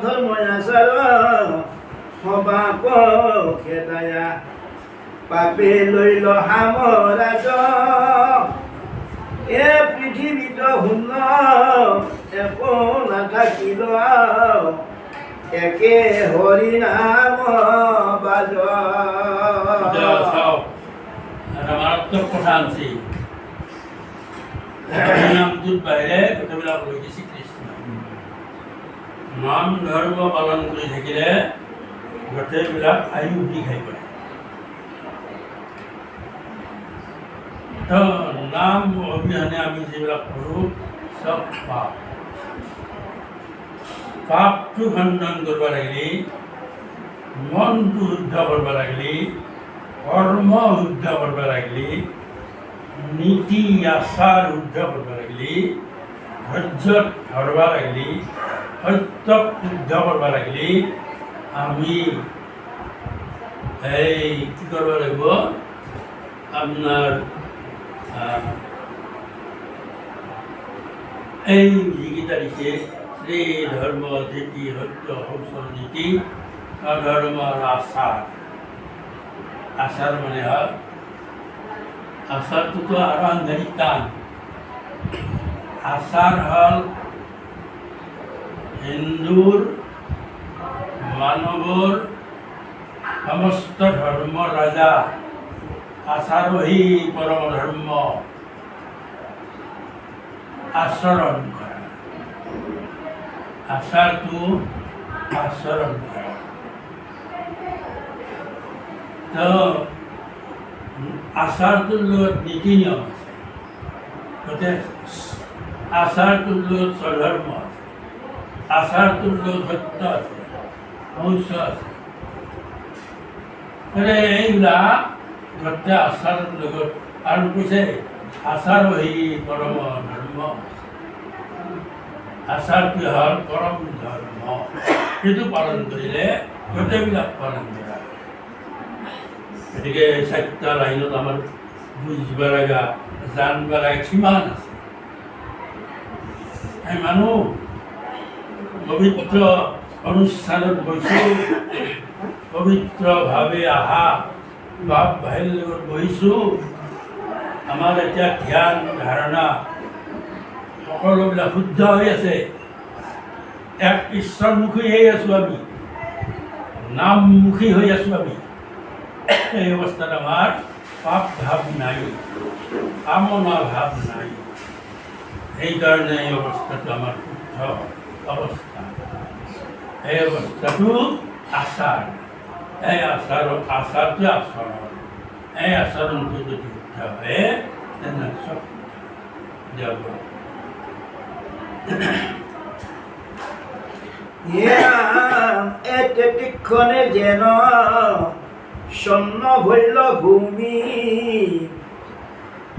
ধর্ময়াচার সবাক খেদায়া পাপে লইল হামরাজ এ পৃথিবীত শূন্য একো নাথাকিল একে হরি নাম বাজ মারাত্মক কথা আনছি নামটোৰ বাহিৰে কথাবিলাক লৈ গৈছে কৃষ্ণ নাম ধৰ্ম পালন কৰি থাকিলে গোটেইবিলাক আয়ু খাই পৰে তো নাম অবিহনে আমি যিবিলাক কৰোঁ চব পাপ পাপটো খণ্ডন কৰিব লাগিলে মনটো শুদ্ধ কৰিব লাগিলে কৰ্ম শুদ্ধ কৰিব লাগিলে নীতি আচাৰ শুদ্ধ কৰিব লাগিলে ধৈৰ্যত ধৰিব লাগিলে সত্যক শুদ্ধ কৰিব লাগিলে আমি এই কি কৰিব লাগিব আপোনাৰ এই যিকেইটা দিছে শ্ৰী ধৰ্ম ধীতি সত্য শৌচৰ নীতি ধৰ্মৰ আচাৰ আচাৰ মানে হ'ল আচাৰটোতো আৰু আংগাৰিক টান আচাৰ হ'ল হিন্দুৰ মানৱৰ সমস্ত ধৰ্মৰ ৰাজা আচাৰহি পৰম ধৰ্ম আচৰণ কৰা আচাৰটো আচৰণ কৰা তো আচাৰটোৰ লগত নীতি নিয়ম আছে গতিকে আচাৰটোৰ লগত স্বধৰ্ম আছে আচাৰটোৰ লগত সত্য আছে শৌচ আছে এইবিলাক গোটেই আচাৰৰ লগত আৰু কৈছে আচাৰহি পৰম ধৰ্ম আচাৰটো হ'ল পৰম ধৰ্ম সেইটো পালন কৰিলে গোটেইবিলাক পালন কৰা গতিকে 4টা লাইনত আমাৰ বুজিব লগা জানিব লগা কিমান আছে এই মানুহ পবিত্ৰ অনুষ্ঠানত গৈছোঁ পবিত্ৰভাৱে আহা বাপ ভাইৰ লগত বহিছোঁ আমাৰ এতিয়া ধ্যান ধাৰণা সকলোবিলাক শুদ্ধ হৈ আছে এক ঈশ্বৰমুখী হৈ আছোঁ আমি নামমুখী হৈ আছোঁ আমি এই অৱস্থাত আমাৰ পাপ ভাৱ নাই কামনা ভাৱ নাই সেইকাৰণে এই অৱস্থাটো আমাৰ শুদ্ধ অৱস্থা এই অৱস্থাটো আচাৰ এই আচাৰটোৱে আচৰণ এই আচৰণটো যদি শুদ্ধ হয় তেনে চব যাব এতেক্ষণে যেন স্বৰ্ণ ভৈল ভূমি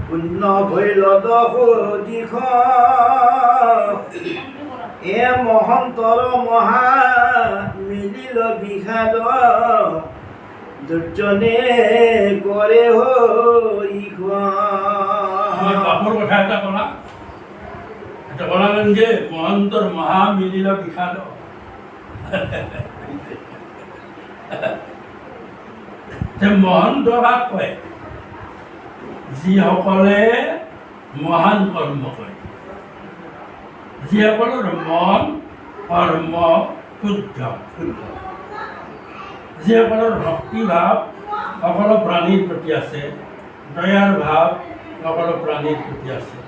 শূন্য ভৈল দশ দিশ এ মহন্তৰ মহা মিলিল বিষাদ দুৰ্জনে কৰে বাপৰ কথা এটা ক'লাগেন যে মহন্তৰ মহা মিলিল বিষাদ মহন্ত কাক কয় যিসকলে মহান কৰ্ম কৰে যিসকলৰ মন কৰ্ম শুদ্ধ যিসকলৰ ভক্তিভাৱ সকলো প্ৰাণীৰ প্ৰতি আছে দয়াৰ ভাৱ সকলো প্ৰাণীৰ প্ৰতি আছে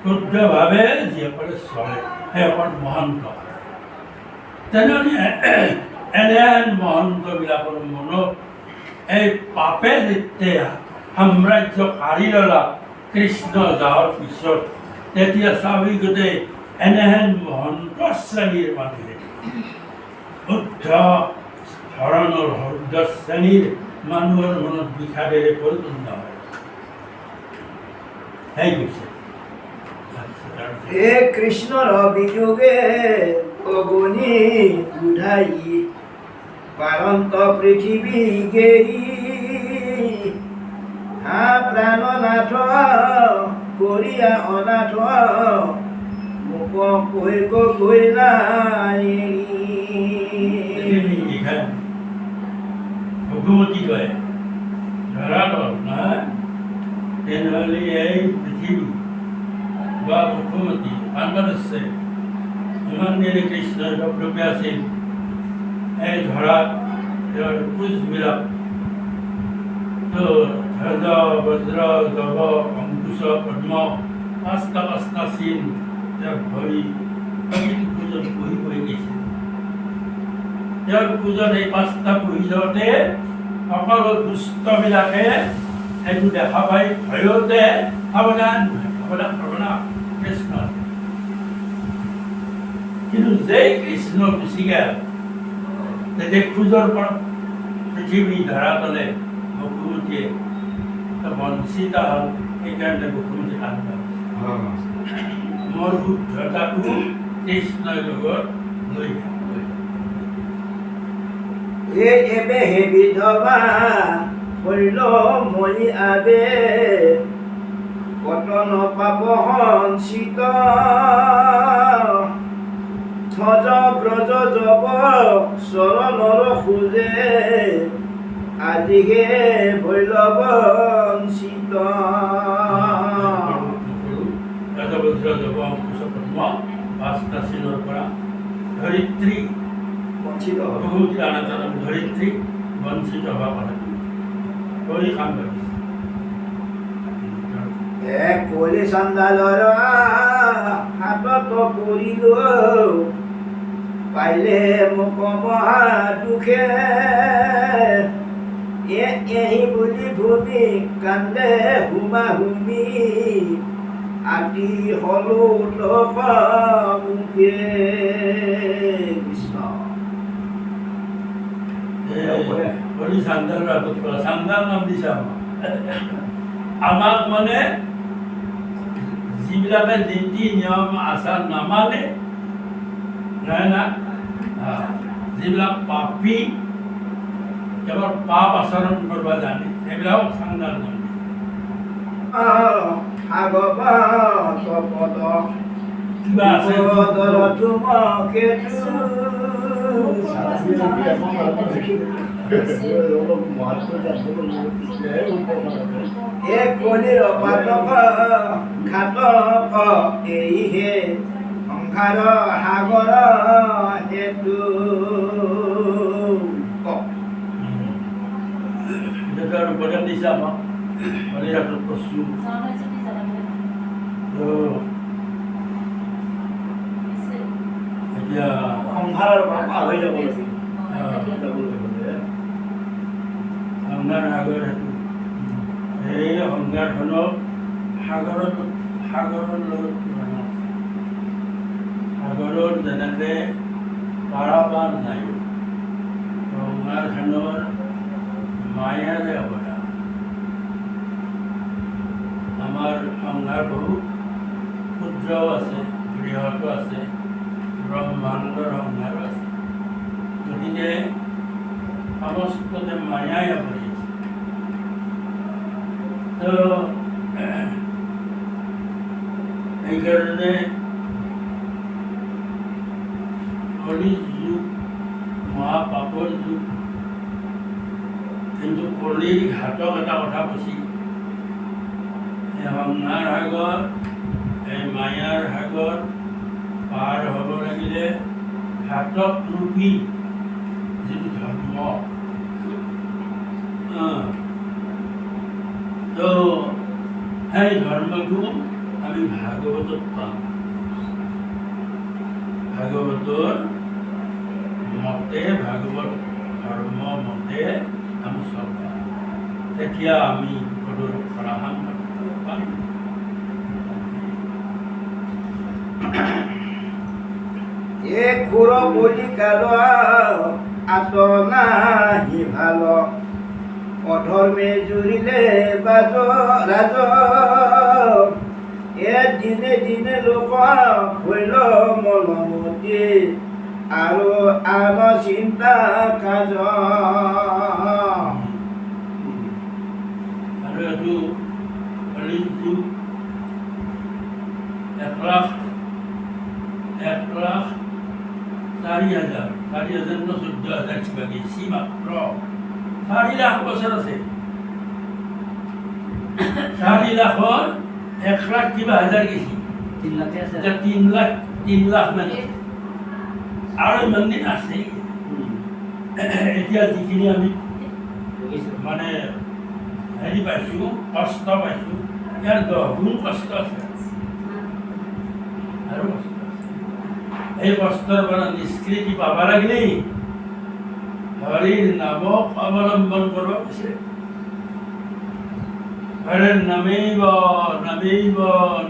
শুদ্ধভাৱে যিসকলে চলে সেইসকল মহন্ত তেনেহ'লে এনেহেন মহন্তবিলাকৰ মনত এই পাপে যেতিয়া সাম্ৰাজ্য কাঢ়ি ল'লা কৃষ্ণ যোৱাৰ পিছত তেতিয়া স্বাভাৱিকতে এনেহেন মহন্ত শ্ৰেণীৰ মানুহে শুদ্ধ ধৰণৰ শুদ্ধ শ্ৰেণীৰ মানুহৰ মনত বিষাদেৰে পৰিপূৰ্ণ হয় সেই কৈছে হে কৃষ্ণৰ বিযোগে অগণি বুধাই পাৰন্ত পৃথিৱী গেৰি হা প্ৰাণনাথ কৰিয়া অনাথ মোক কৈ নাই বসুমতী কয় ধৰাতল নহয় তেনেহ'লে এই পৃথিৱী বা বসুমতী কাণ্ডত আছে ইমান দিনে কৃষ্ণৰ ৰূপে আছিল এই ধৰাত তেওঁৰ খোজবিলাক তো ধ্বজ বজ্ৰ জব অংকুশ পদ্ম পাঁচটা চিন তেওঁৰ ভৰি প্ৰতিটো খোজত বহি বহি গৈছিল তেওঁৰ খোজত এই পাঁচটা বহি যাওঁতে সকলো দুষ্টবিলাকে সেইটো দেখা পাই ভয়তে সাৱধান সাৱধান কৃষ্ণ কিন্তু যেই কৃষ্ণ গুচি গেল তেতিয়া খোজৰ পৰা পৃথিৱী ধৰাতলে বসুমতীয়ে বঞ্চিত হ'ল সেইকাৰণে বসুমতী কাণ্ড মোৰ শুদ্ধতাটো কৃষ্ণৰ লগত লৈ এবে হে বিধৱা হইল মই আবে কটন পাপ সঞ্চিত ধ্বজ ব্ৰজ জব চৰণৰ খোজে আজিহে ভৈল বঞ্চিত পাঁচটা চিনৰ পৰা ধৰিত্ৰী বঞ্চিত বহুত আনাতন ধৰিত্ৰী বঞ্চিত হোৱা কথা কৰি কাম কৰিছে কলি চন্দালৰ হাতত পৰিলো পাইলে মোক মহা দুখে এহি বুলি ভূমি কান্দে হুমা হুমি আতি হলো লোক মুখে কৃষ্ণ কৰি চান্দাল ৰাতত কৰা চান্দাল নাম দিছে আমাক মানে যিবিলাকে নীতি নিয়ম আচাৰ নামানে নাই না যিবিলাক পাপী কেৱল পাপ আচৰণ কৰিব জানে সেইবিলাকক চান্দাল নাম ভাগৱত পদ কিবা আছে কলিৰ পাতক ঘাতক এইহে সংসাৰ সাগৰ হেতু উপদেশ দিছে আমাক শৰীৰটোত কচু এতিয়া সংসাৰৰ পৰা পাৰ হৈ যাব লাগে সংসাৰ সাগৰ হেতু এই সংসাৰখনক সাগৰত যেনেকৈ পাৰাপাৰ নাই সংসাৰখনৰ মায়াৰে অৱৰা আমাৰ সংসাৰ বহুত ক্ষুদ্ৰও আছে বৃহতো আছে ব্ৰহ্মাণ্ডৰ সংসাৰো আছে গতিকে সমস্ততে মায়াই আৱৰি আছে তো সেইকাৰণে কলি যুগ মহাপাপৰ যুগ কিন্তু কলিৰ ঘাতক এটা কথা কৈছে এই সংসাৰ সাগৰ এই মায়াৰ সাগৰ পাৰ হ'ব লাগিলে ঘাতক ৰূপী যিটো ধৰ্ম তো সেই ধৰ্মটো আমি ভাগৱতত পাম ভাগৱতৰ মতে ভাগৱত ধৰ্ম মতে আমি চলাম তেতিয়া আমি সকলোৰ সমাধান পাম এ খুৰ বলি কাল আতনাহি ভাল অধৰ্মে জুৰিলে বাজ ৰাজ এ দিনে দিনে লোক হইল মলমতি আৰু আন চিন্তা কাজ আৰু এইটো কলিৰ যুগ 1,04,000 ন 14,000 কিবা গেছি মাত্ৰ 4 লাখ বছৰ আছে 4 লাখৰ 1 লাখ কিবা হাজাৰ গেছি 3 লাখে আছে। এতিয়া 3 লাখ মানে আৰু ইমান দিন আছে এতিয়া যিখিনি আমি মানে হেৰি পাইছোঁ কষ্ট পাইছোঁ ইয়াৰ 10 গুণ কষ্ট আছে আৰু কষ্ট আছে এই কষ্টৰ পৰা নিষ্কৃতি পাব লাগিলে হৰিৰ নামক অৱলম্বন কৰিব বিচাৰে হৰিৰ নামেইব নামেইব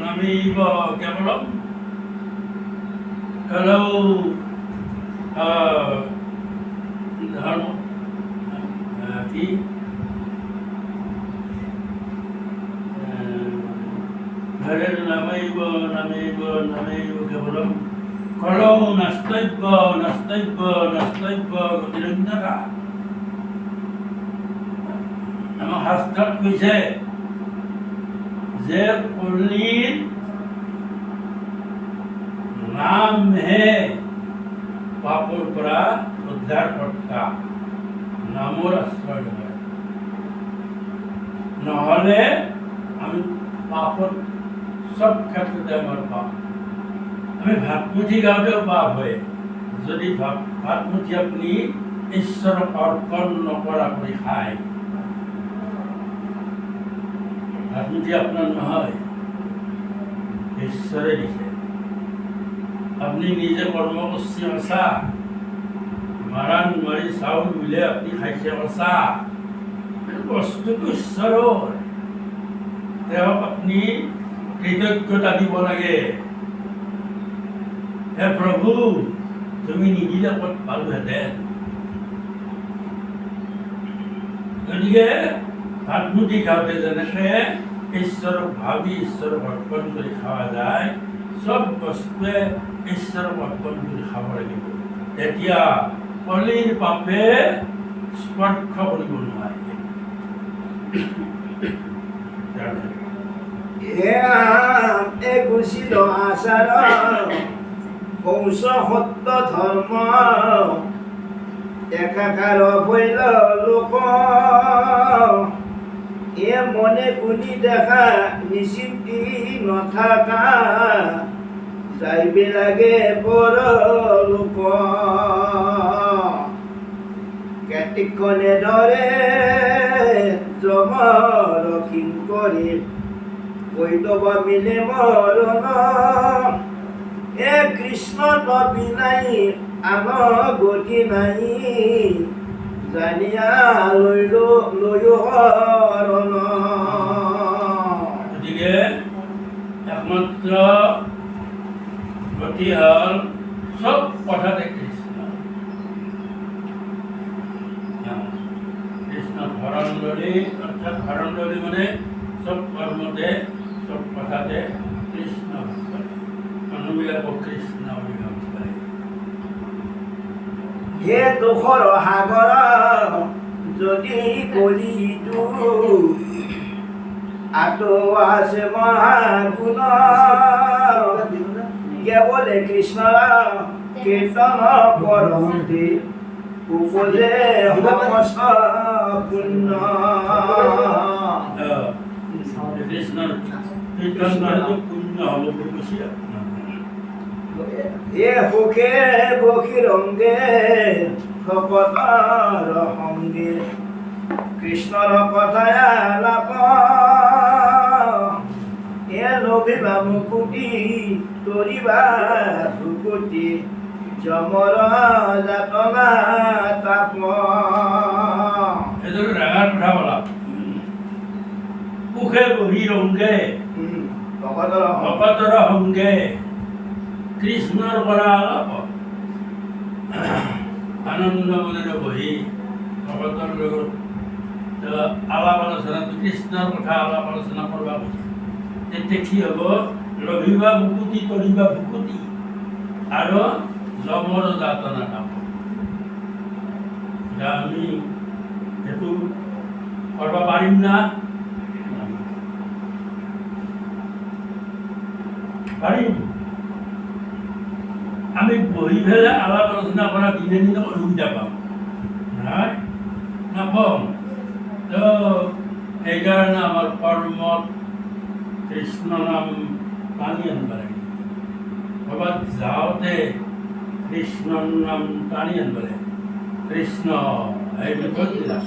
নামেইব কেৱলম কলৌ ধৰ্ম কি হৰিৰ নামেইব নামেইব নামেইব কেৱলম কলৌ নাস্তব্য নাস্তব্য নাস্তব্য গতিৰঞ্জনা আমাৰ শাস্ত্ৰত কৈছে যে কলিৰ নামহে পাপৰ পৰা উদ্ধাৰ কৰ্তা নামৰ আশ্ৰয় লয় নহ'লে আমি পাপত সব ক্ষেত্ৰতে আমাৰ পাপ আমি ভাতমুঠি গাওঁতেও পাপ হয় যদি ভাতমুঠি আপুনি ঈশ্বৰক অৰ্পণ নকৰা কৰি খায় ভাতমুঠি আপোনাৰ নহয় ঈশ্বৰে দিছে আপনি নিজে কৰ্ম কৰছে সঁচা মাৰান মাৰি চাউল মিলে আপনি খাইছে সঁচা বস্তুটো ঈশ্বৰৰ তেওঁক আপনি কৃতজ্ঞতা দিব লাগে হে প্ৰভু তুমি নিদিলে ক'ত পালোহেঁতেন গতিকে ভাতমুঠি খাওঁতে যেনেকৈ ঈশ্বৰক ভাবি ঈশ্বৰক অৰ্পণ কৰি খোৱা যায় সব বস্তুৱে ঈশ্বৰক অৰ্পণ কৰি খাব লাগিব তেতিয়া কলিৰ পাপে স্পৰ্শ কৰিব নোৱাৰে গুচিল আচাৰ বংশ সত্য ধৰ্ম একাকাৰ হৈল লোক মনে গুণি দেখা নিচিন্তি নথকা যাইবে লাগে বৰ লোক কেতিকনে ধৰে জমৰক্ষীণ কৰি বৈতৱ মিলে মৰণ কৃষ্ণ তবি নাই আন গতি নাই জানিয়া লৈলো হৰণ গতিকে একমাত্ৰ গতি হ'ল সব কথাতে কৃষ্ণ কৃষ্ণ হৰণ ললি অৰ্থাৎ হৰণ ললি মানে সব কৰ্মতে সব কথাতে কৃষ্ণ ভক্ত মানুহবিলাকক কৃষ্ণ বুলি ভাব পাৰে হে দুখৰ সাগৰ যদি কলিটো আটো আছে মহাগুণ কেৱলে কৃষ্ণ কীৰ্তন কৰন্তি উপজে সমস্ত পুণ্য কৃষ্ণৰ কীৰ্তন কৰিলে পুণ্য হ'ব বুলি কৈছে এ সুখে বখি ৰংগে ভকতৰ সংগে কৃষ্ণৰ কথাই আলাপ এ লভিবা মুকুটি তৰিবা ভুকুটি যমৰ যাতনা তাপ এজনে ডাঙৰ কথা বলা সুখে বহি ৰংগে ভকতৰ সংগে কৃষ্ণৰ পৰা অলপ আনন্দ মনেৰে বহি ভকতৰ লগত আলাপ আলোচনাটো কৃষ্ণৰ কথা আলাপ আলোচনা কৰিব কৈছে তেতিয়া কি হ'ব লভিবা মুকুতি তৰিবা ভুকুতি আৰু যমৰ যাতনা নাপ আমি সেইটো কৰিব পাৰিম না পাৰিম আমি বহি পেলাই আলাপ আলোচনা কৰা দিনে দিনে সুবিধা পাম নহয় নাপাওঁ। তো সেইকাৰণে আমাৰ কৰ্মত কৃষ্ণ নাম টানি আনিব লাগে। ক'ৰবাত যাওঁতে কৃষ্ণৰ নাম টানি আনিব লাগে। কৃষ্ণ এই বিপদ দিলা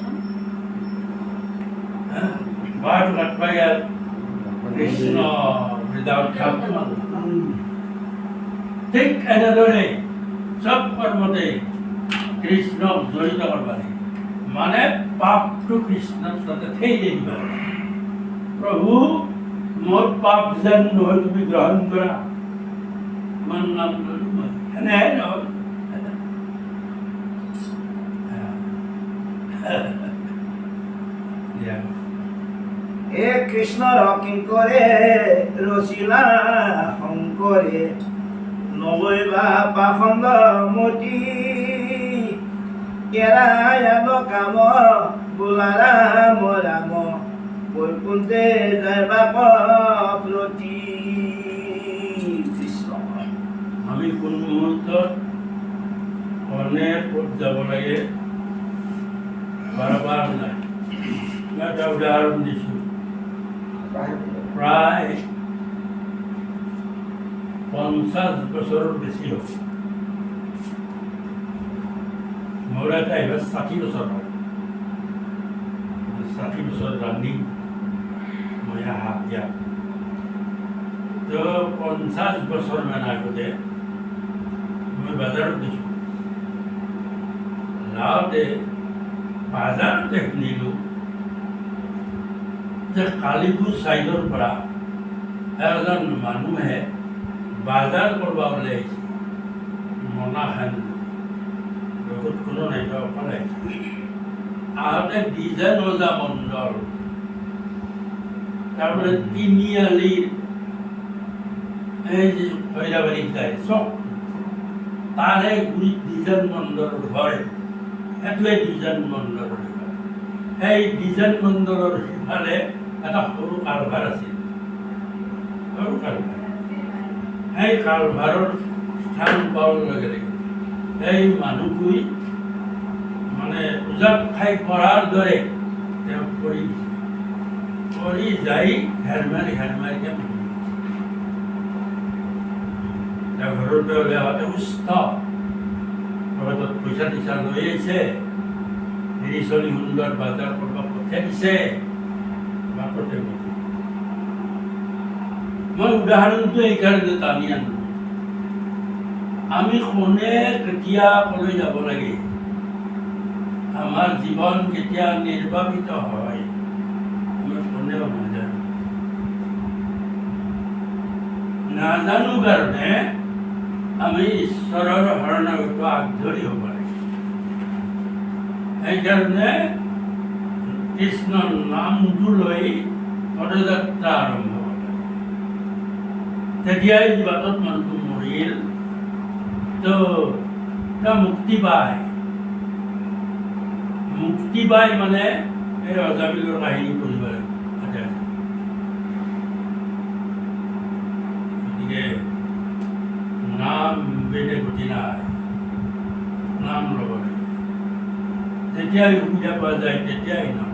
বাট কাটবা গেল কৃষ্ণ উইদাউট খাদ্য। ঠিক এনেদৰে চব কৰ্মতে কৃষ্ণক জড়িত কৰিব লাগে। মানে পাপটো কৃষ্ণৰ তাতে ঠেই দি দিব লাগে। প্ৰভু মোৰ পাপ যেন নহয় তুমি গ্ৰহণ কৰা, তোমাৰ নাম ললো মই সেনেহে নহ'ল। হে কৃষ্ণ কিঙ্কৰে ৰচিলা শংকৰে নগৈবা পাখণ্ড মতি এৰায়ান কাম বোলা ৰাম ৰাম বৈকুণ্ঠে যাইবা প্ৰতি। কৃষ্ণ আমি কোন মুহূৰ্তত কণে ক'ত যাব লাগে বাৰবাৰ নাই। মই এটা উদাহৰণ দিছোঁ। প্ৰায় 50 বছৰৰ বেছি হ'ল। মোৰ এটা এইবাৰ 60 বছৰ হ'ল। 60 বছৰ ৰান্ধি মই আহা দিয়া। তো 50 বছৰমান আগতে মই বাজাৰত দিছোঁ। যাওঁতে বাজাৰতে শুনিলোঁ যে কালিপুৰ ছাইডৰ পৰা এজন মানুহে বাজাৰ কৰিব ওলাইছে। মনাখান বহুত কোনো নাই অকলে আহোঁতে ডিজাইন ওজা মণ্ডল তাৰপৰা তিনিআলিৰ এই যে খৈৰাবাৰী যায় চব তাৰে গুৰিত ডিজাইন মণ্ডলৰ ঘৰ। সেইটোৱে ডিজাইন মণ্ডলৰ ঘৰ। সেই ডিজাইন মণ্ডলৰ সিফালে এটা সৰু কালভাৰ আছিল। সৰু কালভাৰ সেই কালভাৰৰ স্থান পোৱাৰ লগে লগে সেই মানুহটোৱে মানে উজাপ খাই পৰাৰ দৰে তেওঁ পৰি দিছে। পৰি যাই হেৰমাৰিকে তেওঁ ঘৰৰ পৰা ওলাই আহোঁতে সুস্থ ঘৰত পইচা তিচা লৈ আহিছে। হেৰি চলি সুন্দৰ বাজাৰ কৰিব পঠিয়াই দিছে। বাটতে মই উদাহৰণটো এইকাৰণে টানি আনো। আমি কোনে কেতিয়া কলৈ যাব লাগে, আমাৰ জীৱন কেতিয়া নিৰ্বাপিত হয় আমি কোনেও নাজানো। নাজানো কাৰণে আমি ঈশ্বৰৰ শৰণাগত আগধৰি হ'ব লাগে। সেইকাৰণে কৃষ্ণৰ নামটো লৈ পদযাত্ৰা আৰম্ভ কৰে। তেতিয়াই বাটত মানুহটো মৰিল তো মুক্তি পায়। মুক্তি পায় মানে এই অজামিলৰ কাহিনী পঢ়িব লাগে। গতিকে নাম বেদে গতি নাই, নাম ল'ব লাগে। যেতিয়াই সুবিধা পোৱা যায় তেতিয়াই নাম